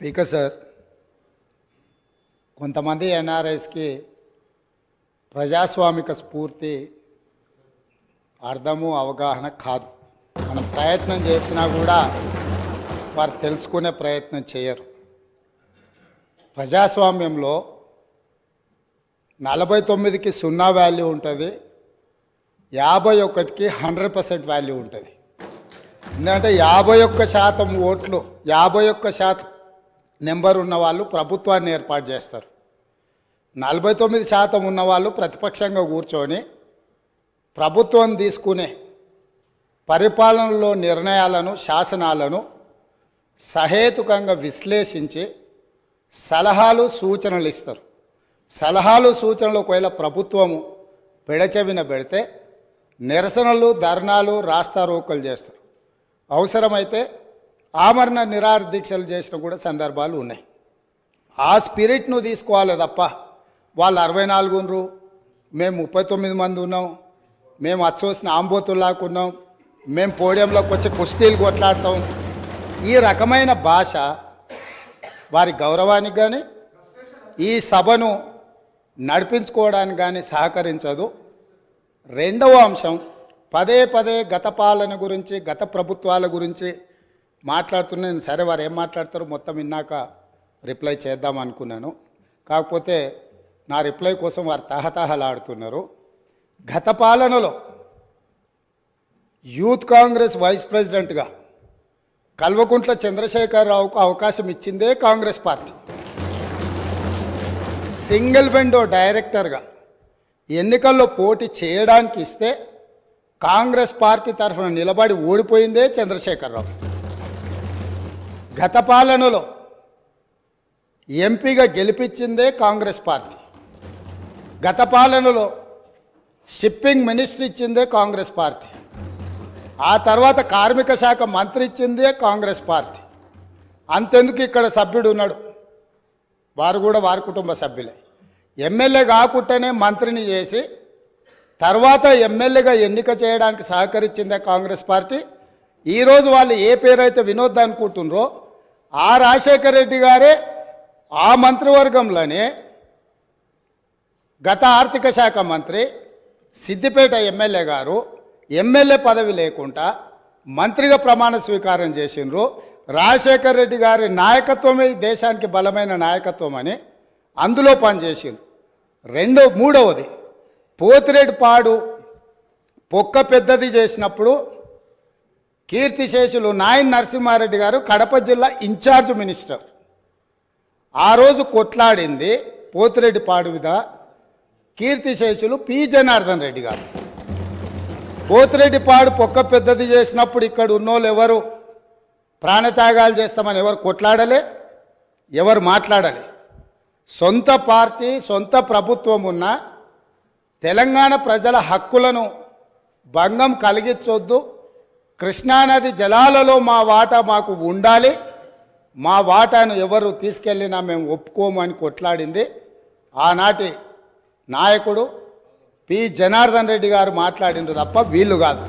Speaker sir, కొంతమంది ఎన్ఆర్ఐస్కి ప్రజాస్వామిక స్ఫూర్తి అర్థము అవగాహన కాదు. మనం ప్రయత్నం చేసినా కూడా వారు తెలుసుకునే ప్రయత్నం చేయరు. ప్రజాస్వామ్యంలో 49కి 0 వాల్యూ ఉంటుంది, 51కి 100% వాల్యూ ఉంటుంది. ఎందుకంటే 51% ఓట్లు, 51% నెంబర్ ఉన్న వాళ్ళు ప్రభుత్వాన్ని ఏర్పాటు చేస్తారు. 49% ఉన్నవాళ్ళు ప్రతిపక్షంగా కూర్చొని ప్రభుత్వం తీసుకునే పరిపాలనలో నిర్ణయాలను, శాసనాలను సహేతుకంగా విశ్లేషించి సలహాలు సూచనలు ఇస్తారు. సలహాలు సూచనలు ఒకవేళ ప్రభుత్వము పెడచెవిన పెడితే నిరసనలు, ధర్నాలు, రాస్తారోకలు చేస్తారు. అవసరమైతే ఆమరణ నిరాహార దీక్షలు చేసిన కూడా సందర్భాలు ఉన్నాయి. ఆ స్పిరిట్ను తీసుకోవాలి తప్ప వాళ్ళు 64 ఉన్నారు, మేము 39 మంది ఉన్నాం, మేము అచ్చోసిన ఆంబోతుల్లాకున్నాం, మేము పోడియంలోకి వచ్చి కుస్తీలు కొట్లాడతాం, ఈ రకమైన భాష వారి గౌరవానికి కానీ ఈ సభను నడిపించుకోవడానికి కానీ సహకరించదు. రెండవ అంశం, పదే పదే గత పాలన గురించి, గత ప్రభుత్వాల గురించి మాట్లాడుతున్నాను. సరే, వారు ఏం మాట్లాడతారో మొత్తం విన్నాక రిప్లై చేద్దాం అనుకున్నాను. కాకపోతే నా రిప్లై కోసం వారు తహతహలాడుతున్నారు. గత పాలనలో యూత్ కాంగ్రెస్ వైస్ ప్రెసిడెంట్గా కల్వకుంట్ల చంద్రశేఖరరావుకు అవకాశం ఇచ్చిందే కాంగ్రెస్ పార్టీ. సింగిల్ విండో డైరెక్టర్గా ఎన్నికల్లో పోటీ చేయడానికి ఇస్తే కాంగ్రెస్ పార్టీ తరఫున నిలబడి ఓడిపోయిందే చంద్రశేఖరరావు. గత పాలనలో ఎంపీగా గెలిపించిందే కాంగ్రెస్ పార్టీ. గత పాలనలో షిప్పింగ్ మినిస్టర్ ఇచ్చిందే కాంగ్రెస్ పార్టీ. ఆ తర్వాత కార్మిక శాఖ మంత్రి ఇచ్చిందే కాంగ్రెస్ పార్టీ. అంతెందుకు, ఇక్కడ సభ్యుడు ఉన్నాడు, వారు కూడా వారి కుటుంబ సభ్యులే. ఎమ్మెల్యే కాకుండానే మంత్రిని చేసి తర్వాత ఎమ్మెల్యేగా ఎన్నిక చేయడానికి సహకరించిందే కాంగ్రెస్ పార్టీ. ఈరోజు వాళ్ళు ఏ పేరైతే వినోద్ అనుకుంటున్నారో ఆ రాజశేఖర రెడ్డి గారే ఆ మంత్రివర్గంలోనే గత ఆర్థిక శాఖ మంత్రి, సిద్దిపేట ఎమ్మెల్యే గారు ఎమ్మెల్యే పదవి లేకుండా మంత్రిగా ప్రమాణ స్వీకారం చేసిండ్రు. రాజశేఖర రెడ్డి గారి నాయకత్వమే దేశానికి బలమైన నాయకత్వం అని అందులో పనిచేసిండ్రు. మూడవది, పోతిరెడ్డిపాడు పొక్క పెద్దది చేసినప్పుడు కీర్తిశేషులు నాయన్ నరసింహారెడ్డి గారు కడప జిల్లా ఇన్ఛార్జ్ మినిస్టర్. ఆ రోజు కొట్లాడింది పోతిరెడ్డిపాడు మీద కీర్తిశేషులు పి జనార్దన్ రెడ్డి గారు. పోతిరెడ్డిపాడు పొక్క పెద్దది చేసినప్పుడు ఇక్కడ ఉన్నోళ్ళు ఎవరు ప్రాణత్యాగాలు చేస్తామని ఎవరు కొట్లాడలే, ఎవరు మాట్లాడలే. సొంత పార్టీ, సొంత ప్రభుత్వం ఉన్న తెలంగాణ ప్రజల హక్కులను భంగం కలిగించొద్దు, కృష్ణానది జలాలలో మా వాటా మాకు ఉండాలి, మా వాటాను ఎవరు తీసుకెళ్ళినా మేము ఒప్పుకోమని కొట్లాడింది ఆనాటి నాయకుడు పి జనార్దన్ రెడ్డి గారు మాట్లాడినారు తప్ప వీళ్ళు కాదు.